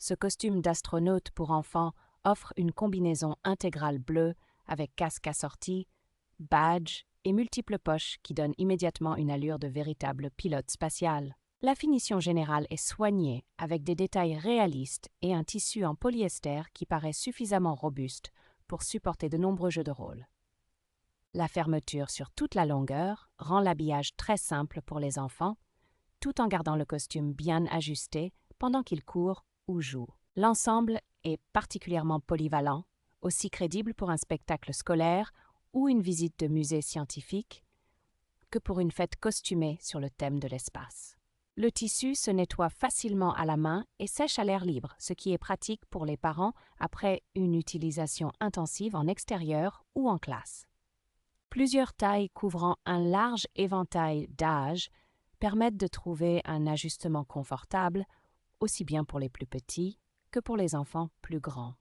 Ce costume d'astronaute pour enfants offre une combinaison intégrale bleue avec casque assorti, badge et multiples poches qui donnent immédiatement une allure de véritable pilote spatial. La finition générale est soignée avec des détails réalistes et un tissu en polyester qui paraît suffisamment robuste pour supporter de nombreux jeux de rôle. La fermeture sur toute la longueur rend l'habillage très simple pour les enfants, tout en gardant le costume bien ajusté pendant qu'ils courent ou jouent. L'ensemble est particulièrement polyvalent, aussi crédible pour un spectacle scolaire ou une visite de musée scientifique que pour une fête costumée sur le thème de l'espace. Le tissu se nettoie facilement à la main et sèche à l'air libre, ce qui est pratique pour les parents après une utilisation intensive en extérieur ou en classe. Plusieurs tailles couvrant un large éventail d'âges permettent de trouver un ajustement confortable, aussi bien pour les plus petits que pour les enfants plus grands.